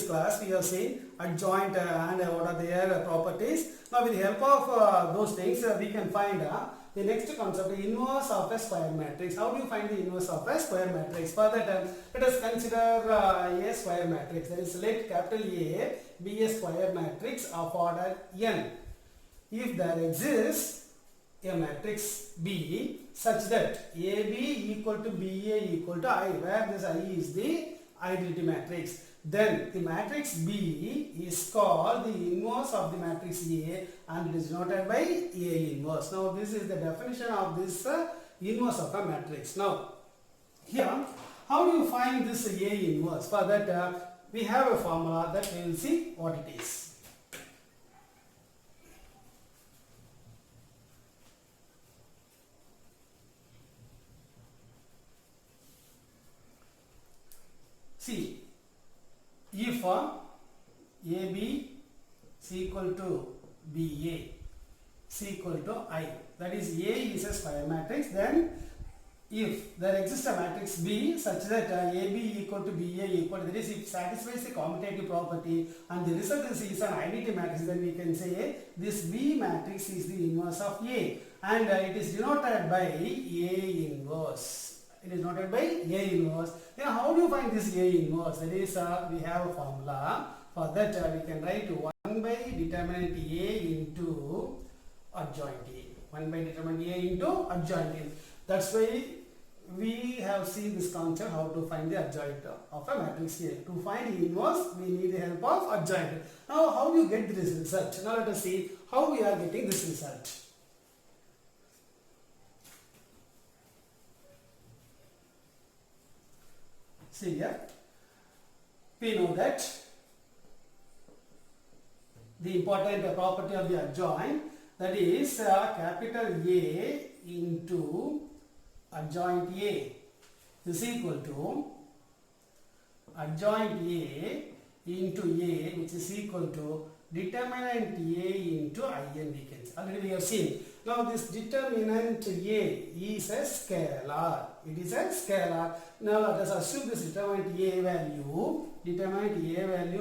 previous class we have seen adjoint and what are their properties. Now with the help of those things we can find the next concept, the inverse of a square matrix. How do you find the inverse of a square matrix? For that let us consider a square matrix. That is, let capital A be a square matrix of order n. If there exists a matrix B such that AB equal to BA equal to I, where this I is the identity matrix, then the matrix B is called the inverse of the matrix A and it is denoted by A inverse. Now this is the definition of this inverse of a matrix. Now here, how do you find this A inverse? For that we have a formula that we will see what it is. See, if AB is equal to BA is equal to I, that is A is a square matrix, then if there exists a matrix B such that AB equal to BA equal to, that is, if it satisfies the commutative property and the result is an identity matrix, then we can say this B matrix is the inverse of A and it is denoted by A inverse. It is denoted by A inverse. Then how do you find this A inverse? That is, we have a formula. For that we can write 1 by determinant A into adjoint A. 1 by determinant A into adjoint A. That's why we have seen this concept, how to find the adjoint of a matrix A. To find the inverse, we need the help of adjoint. Now how do you get this result? Now let us see how we are getting this result. See here, we know that the important property of the adjoint, that is capital A into adjoint A is equal to adjoint A into A, which is equal to determinant A into In, we can say. Already we have seen. Now this determinant A is a scalar. It is a scalar. Now let us assume this determinant A value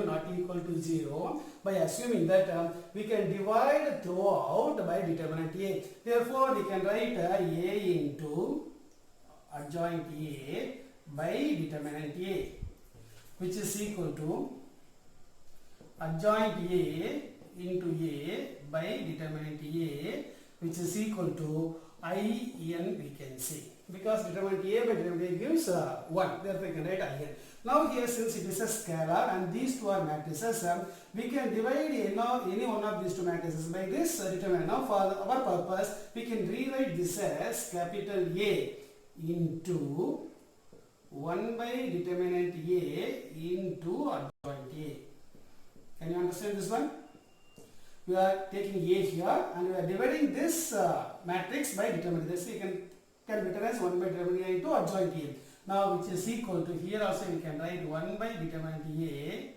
not equal to 0. By assuming that we can divide throughout by determinant A. Therefore we can write A into adjoint A by determinant A, which is equal to adjoint A into A by determinant A, which is equal to In, we can say, because determinant A by determinant A gives 1, therefore we can write In. Now here, since it is a scalar and these two are matrices, we can divide any one of these two matrices by this determinant. Now for our purpose, we can rewrite this as capital A into 1 by determinant A into adjoint A. Can you understand this one? We are taking A here and we are dividing this matrix by determinant. This we can written as 1 by determinant A into adjoint A. Now which is equal to, here also we can write 1 by determinant A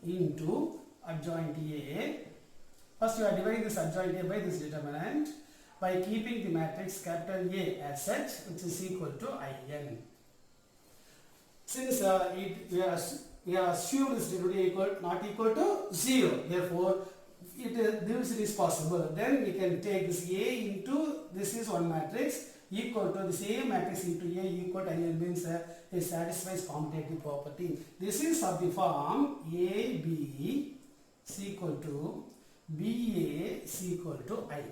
into adjoint A. First we are dividing this adjoint A by this determinant by keeping the matrix capital A as such, which is equal to In. Since we have assumed this determinant not equal to 0, therefore this is possible. Then we can take this A into, this is one matrix, equal to the same matrix into A equal to In, means it satisfies commutative property. This is of the form AB is equal to BA is equal to I.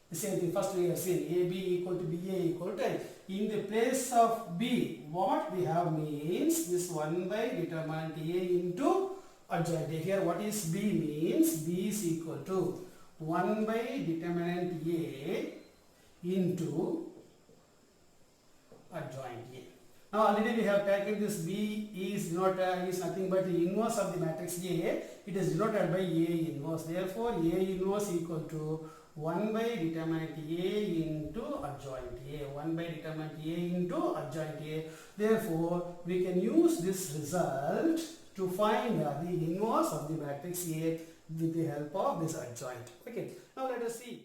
The same thing, first we have seen AB equal to BA equal to I. In the place of B, what we have means this 1 by determinant A into adjoint A. Here what is B means? B is equal to 1 by determinant A into adjoint A. Now already we have taken this B is nothing but the inverse of the matrix A. It is denoted by A inverse. Therefore A inverse equal to 1 by determinant A into adjoint A. 1 by determinant A into adjoint A. Therefore we can use this result to find the inverse of the matrix A with the help of this adjoint. Okay. Now let us see.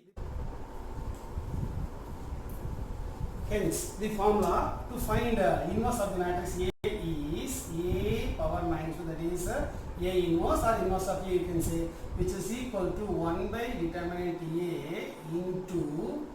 Hence, the formula to find inverse of the matrix A is A power minus 2, that is A inverse or inverse of A you can say, which is equal to 1 by determinant A into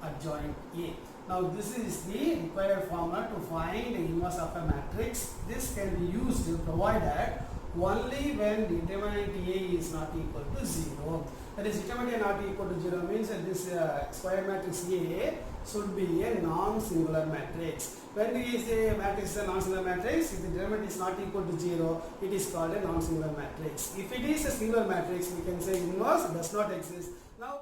adjoint A. Now this is the required formula to find the inverse of a matrix. This can be used provided only when determinant A is not equal to 0. That is, determinant A not equal to 0 means that this square matrix A should be a non-singular matrix. When we say a matrix is a non-singular matrix, if the determinant is not equal to 0, it is called a non-singular matrix. If it is a singular matrix, we can say inverse does not exist. Now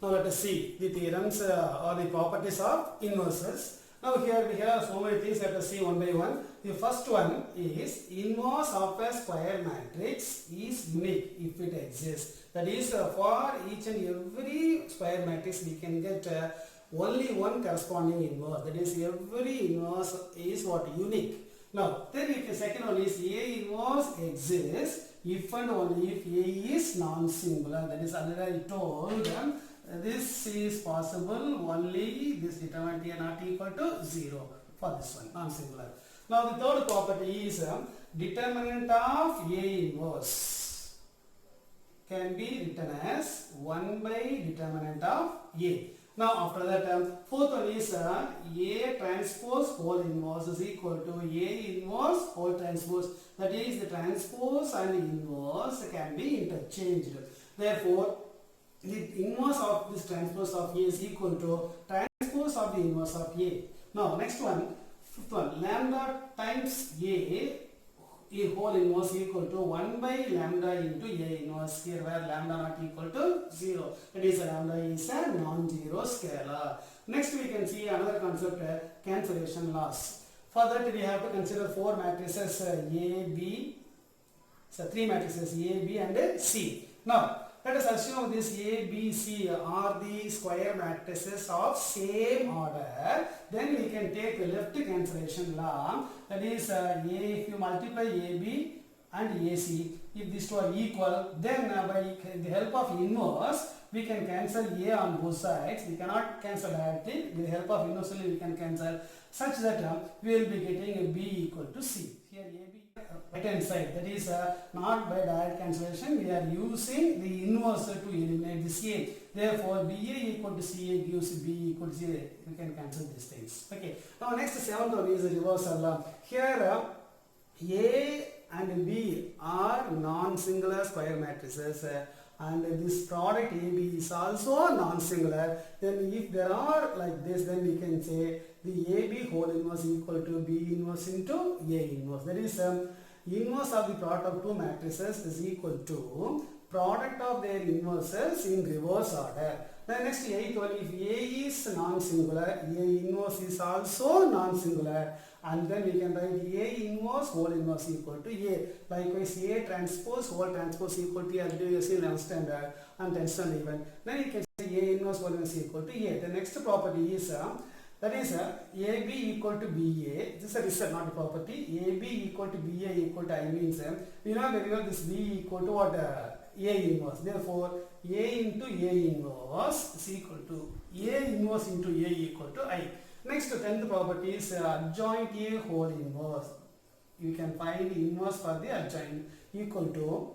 let us see the theorems or the properties of inverses. Now here we have so many things, let us see one by one. The first one is inverse of a square matrix is unique if it exists. That is, for each and every square matrix we can get only one corresponding inverse. That is, every inverse is what? Unique. Now then the second one is A inverse exists if and only if A is non-singular. That is, already I told them. This is possible only this determinant A not equal to 0 for this one, non-singular. Now the third property is determinant of A inverse can be written as 1 by determinant of A. Now after that, fourth one is A transpose whole inverse is equal to A inverse whole transpose. That is, the transpose and inverse can be interchanged. Therefore, the inverse of this transpose of A is equal to transpose of the inverse of A. Now next one, fifth one, lambda times A whole inverse equal to 1 by lambda into A inverse, here where lambda not equal to 0. That is, lambda is a non-zero scalar. Next we can see another concept, cancellation loss. For that we have to consider four matrices A, B, so three matrices A, B and C. Now let us assume this A, B, C are the square matrices of same order. Then we can take a left cancellation law. That is, if you multiply AB and AC, if these two are equal, then by the help of inverse, we can cancel A on both sides. We cannot cancel directly. With the help of inverse only we can cancel, such that we will be getting a B equal to C. Here AB right hand side, that is not by direct cancellation, we are using the inverse to eliminate this A. Therefore, BA equal to CA gives B equal to CA. We can cancel these things. Okay. Now next, seventh one is the reversal law. Here A and B are non-singular square matrices. And this product AB is also non-singular. Then if there are like this, then we can say the AB whole inverse equal to B inverse into A inverse. That is, inverse of the product of two matrices is equal to product of their inverses in reverse order. Then next, eighth one, if A is non-singular, A inverse is also non-singular, and then we can write A inverse whole inverse equal to A. Likewise, A transpose whole transpose equal to A, as you see 11th standard and 10th standard even. Then you can say A inverse whole inverse equal to A. The next property is that is AB equal to BA. This is a result, not a property. AB equal to BA equal to I means we know very well this B equal to what? A inverse. Therefore, A into A inverse is equal to A inverse into A equal to I. Next, 10th property is adjoint A whole inverse. You can find inverse for the adjoint equal to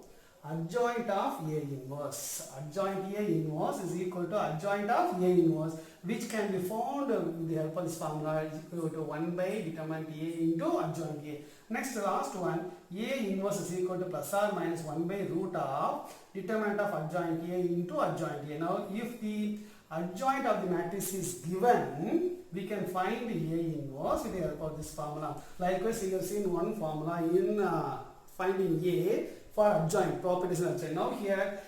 adjoint of A inverse. Adjoint A inverse is equal to adjoint of A inverse, which can be found with the help of this formula is equal to 1 by determinant A into adjoint A. Next, the last one, A inverse is equal to plus or minus 1 by root of determinant of adjoint A into adjoint A. Now, if the adjoint of the matrix is given, we can find A inverse with the help of this formula. Likewise, you have seen one formula in finding A for adjoint, properties of adjoint. Now here,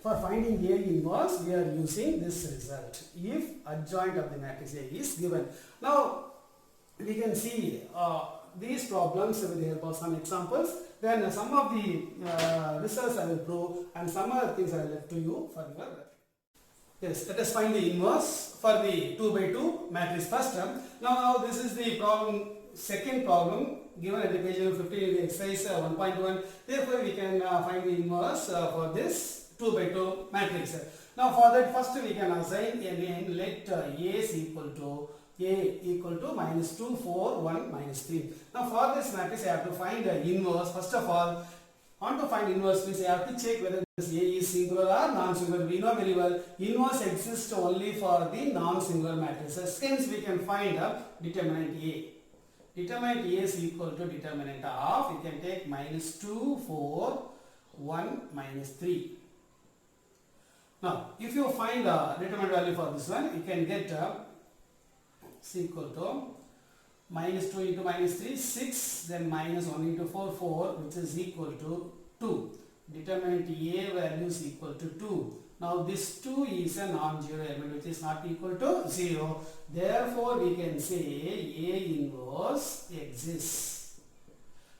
for finding A inverse, we are using this result if adjoint of the matrix A is given. Now, we can see these problems with the help of some examples. Then some of the results I will prove, and some other things I will left to you for your reference. Yes, let us find the inverse for the 2 by 2 matrix first. Now this is the problem, second problem given at the page 15 in the exercise 1.1. Therefore, we can find the inverse for this 2 by 2 matrix. Now for that, first we can assign a name. Let A is equal to A equal to minus 2, 4, 1, minus 3. Now for this matrix I have to find the inverse. First of all, I want to find inverse means I have to check whether this A is singular or non-singular. We know very well inverse exists only for the non-singular matrices. Hence we can find a determinant A. Determinant A is equal to determinant of, you can take minus 2, 4, 1, minus 3. Now if you find the determinant value for this one, you can get is equal to minus 2 into minus 3, 6, then minus 1 into 4, 4, which is equal to 2. Determinant A value is equal to 2. Now this 2 is a non-zero element which is not equal to 0. Therefore we can say A inverse exists.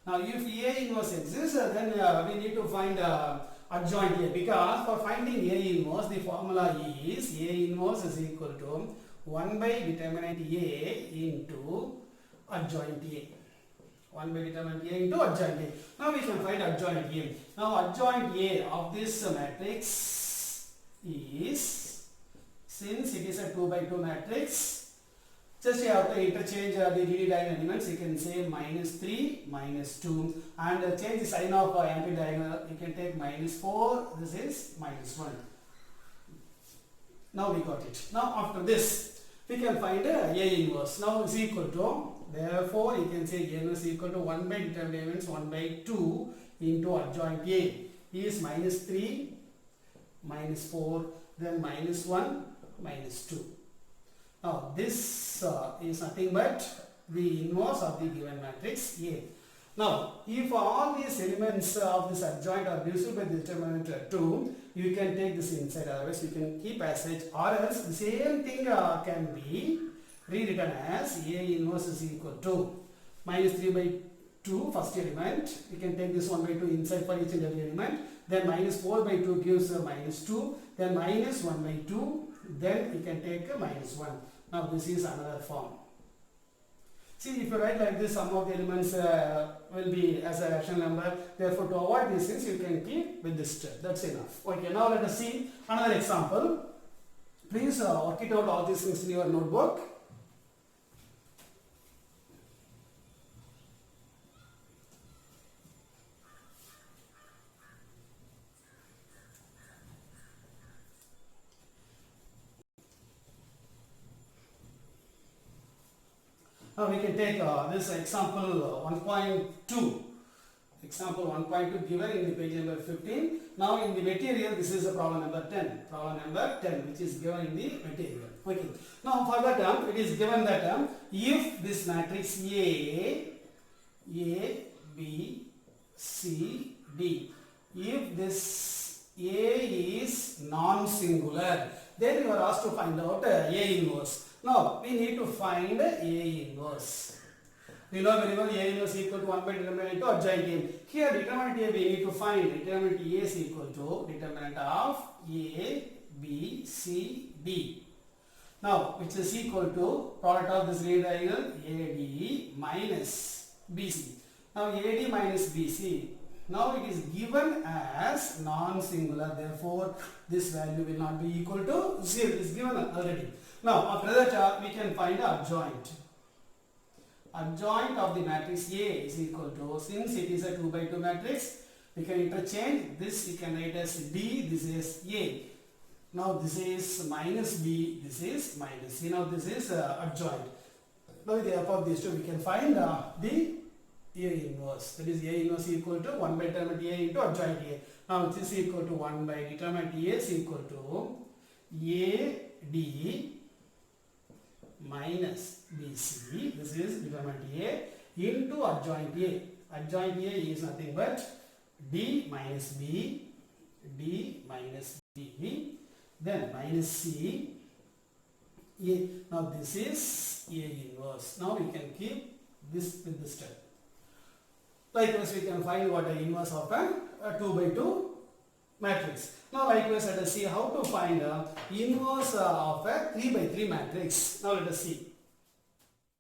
Now if A inverse exists, then we need to find adjoint A, because for finding A inverse the formula is A inverse is equal to 1 by determinant A into adjoint A. 1 by determinant A into adjoint A. Now we can find adjoint A. Now adjoint A of this matrix is, since it is a 2 by 2 matrix, just you have to interchange the DD-diagonal elements. You can say minus 3, minus 2, and change the sign of anti-diagonal. You can take minus 4, this is minus 1. Now we got it. Now after this, we can find A inverse. Now is equal to, therefore you can say A inverse is equal to 1 by determinant elements 1 by 2 into adjoint A is minus 3, minus 4, then minus 1, minus 2. Now this is nothing but the inverse of the given matrix A. Now if all these elements of this adjoint are divisible by the determinant 2, you can take this inside, otherwise you can keep as such, or else the same thing can be rewritten as A inverse is equal to minus 3 by 2 first element. You can take this 1 by 2 inside for each and every element. Then minus 4 by 2 gives minus 2. Then minus 1 by 2. Then you can take minus 1. Now this is another form. See, if you write like this, some of the elements will be as a rational number. Therefore, to avoid these things, you can keep with this step. That's enough. Okay, now let us see another example. Please work it out all these things in your notebook. Now we can take this example 1.2. Example 1.2 given in the page number 15. Now in the material, this is a problem number 10. Problem number 10, which is given in the material. Okay. Now for that it is given that if this matrix A, B, C, D, if this A is non-singular, then you are asked to find out A inverse. Now we need to find A inverse. We know very well A inverse equal to 1 by determinant of adjoint A. Here determinant A we need to find determinant A is equal to determinant of A, B, C, D. Now which is equal to product of this ray diagonal AD minus BC. Now AD minus BC. Now it is given as non-singular, therefore this value will not be equal to 0. It is given already. Now after that we can find the adjoint. Adjoint of the matrix A is equal to, since it is a 2 by 2 matrix, we can interchange this. You can write as D, this is A. Now this is minus B, this is minus C. Now this is adjoint. Now with the help of these two we can find the A inverse. That is A inverse equal to 1 by determinant A into adjoint A. Now this is equal to 1 by determinant A is equal to AD minus BC, this is determinant A, into adjoint A. Adjoint A is nothing but D minus B, D minus B, then minus C, A. Now this is A inverse. Now we can keep this with this step. Likewise we can find what the inverse of a 2 by 2 matrix. Now likewise let us see how to find inverse of a 3 by 3 matrix. Now let us see.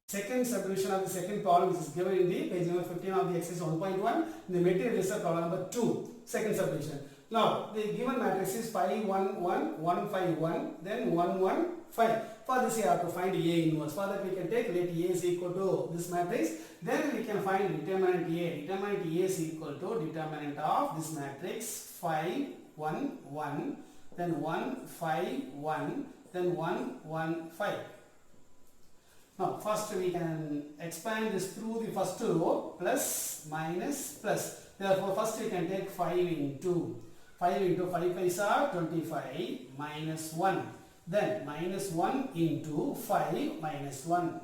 Second subdivision of the second problem, which is given in the page number 15 of the exercise 1.1. In the material is problem number 2. Second subdivision. Now, the given matrix is 5, 1, 1, 1, 5, 1, then 1, 1, 5. For this, you have to find A inverse. For that, we can take let A is equal to this matrix. Then we can find determinant A. Determinant A is equal to determinant of this matrix 5, 1, 1, then 1, 5, 1, then 1, 1, 5. Now, first we can expand this through the first row, plus, minus, plus. Therefore, first we can take 5 into 5 5 are 25 minus 1. Then minus 1 into 5 minus 1.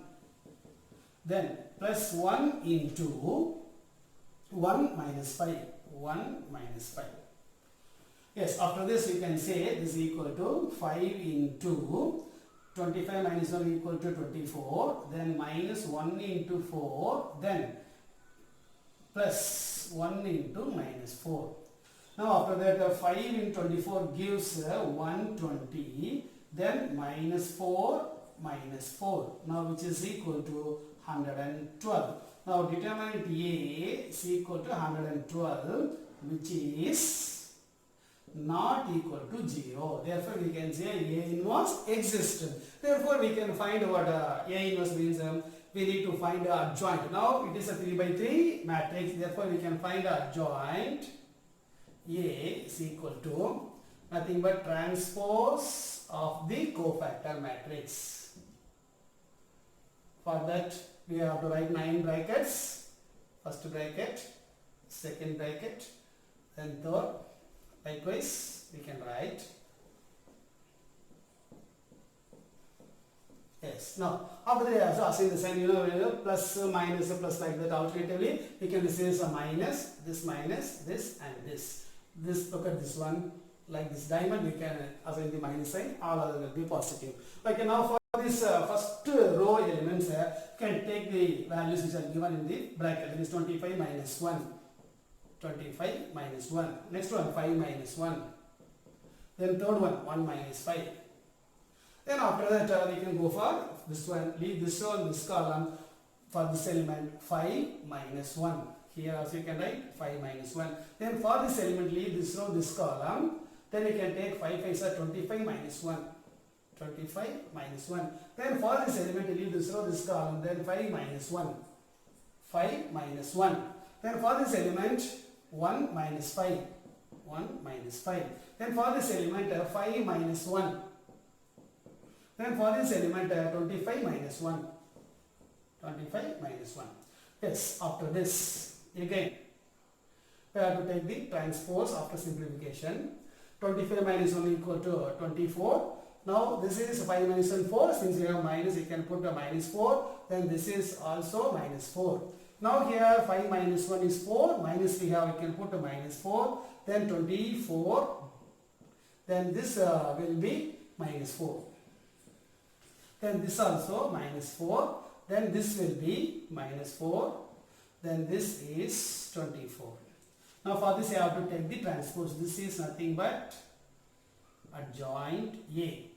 Then plus 1 into 1 minus 5. 1 minus 5. Yes, after this we can say this is equal to 5 into 25 minus 1 equal to 24. Then minus 1 into 4. Then plus 1 into minus 4. Now after that 5 into 24 gives 120. Then minus 4 minus 4. Now which is equal to 112. Now determinant A is equal to 112, which is not equal to 0. Therefore we can say A inverse exists. Therefore we can find what A inverse means. We need to find a adjoint. Now it is a 3 by 3 matrix. Therefore we can find a adjoint A is equal to nothing but transpose of the cofactor matrix. For that we have to write 9 brackets. First bracket, second bracket, then third. Likewise we can write. Yes. Now after that also assign the sign, plus, minus, plus like that. Alternatively we can this a minus, this, and this. Look at this one. Like this diamond, we can assign the minus sign, all other will be positive. Okay, now for this first row elements, can take the values which are given in the bracket. That is 25 minus 1. 25 minus 1. Next one, 5 minus 1. Then third one, 1 minus 5. Then after that, we can go for this one, leave this one, this column. For this element, 5 minus 1. Here also you can write 5 minus 1. Then for this element, leave this row, this column. Then we can take 5 5 are 25 minus 1. 25 minus 1. Then for this element, leave this row, this column. Then 5 minus 1. 5 minus 1. Then for this element, 1 minus 5. 1 minus 5. Then for this element, 5 minus 1. Then for this element, 25 minus 1. 25 minus 1. Yes, after this, again, we have to take the transpose after simplification. 25 minus 1 equal to 24. Now this is 5 minus 1 4. Since we have minus, you can put a minus 4. Then this is also minus 4. Now here 5 minus 1 is 4. Minus we have, you can put a minus 4. Then 24. Then this will be minus 4. Then this also minus 4. Then this will be minus 4. Then this is 24. Now for this you have to take the transpose. This is nothing but adjoint A.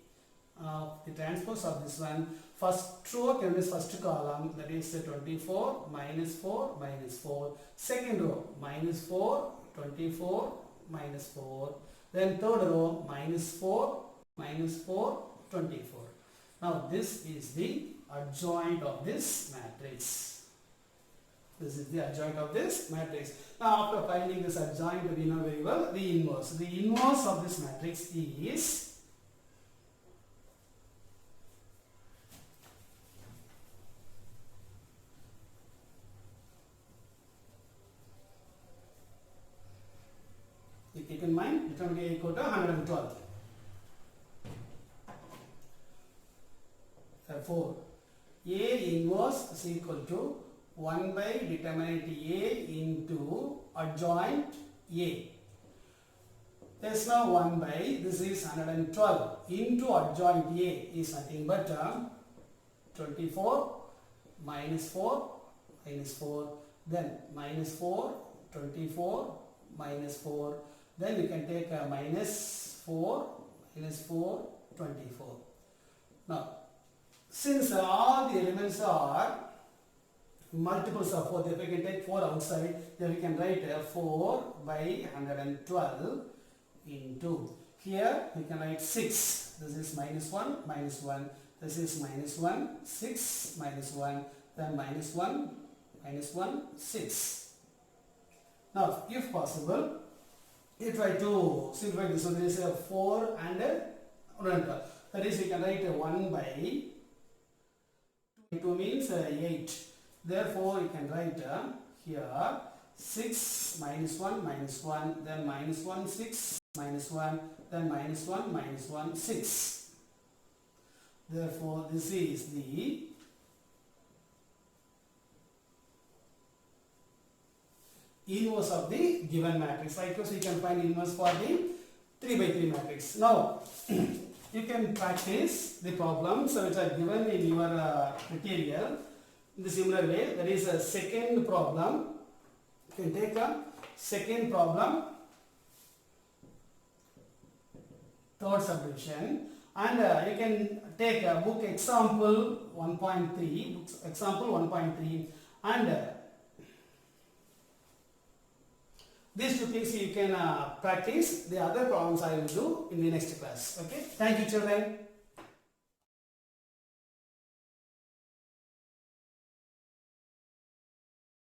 The transpose of this one, first row can be first column, that is 24 minus 4 minus 4. Second row minus 4 24 minus 4. Then third row minus 4 24. Now this is the adjoint of this matrix. This is the adjoint of this matrix. Now after finding this adjoint, we know very well the inverse. The inverse of this matrix is you keep in mind determinant A equal to 112. Therefore, A inverse is equal to 1 by determinant A into adjoint A. There's now 1 by, this is 112 into adjoint A is nothing but 24 minus 4 minus 4, then minus 4 24 minus 4, then you can take minus 4 24. Now since all the elements are multiples of 4, if we can take 4 outside, then we can write 4 by 112 into. Here we can write 6. This is minus 1, minus 1. This is minus 1, 6, minus 1. Then minus 1, minus 1, 6. Now, if possible, you try to simplify this one. There is a 4 and a 1. That is, we can write a 1 by 2 means 8. Therefore, you can write here 6 minus 1 minus 1, then minus 1 6 minus 1, then minus 1 minus 1 6. Therefore, this is the inverse of the given matrix. Likewise, we can find inverse for the 3 by 3 matrix. Now, you can practice the problems which are given in your material in the similar way. There is a second problem. You can take a second problem, third subdivision, and you can take a book example 1.3, example 1.3, and these two things you can practice. The other problems I will do in the next class. Okay. Thank you, children.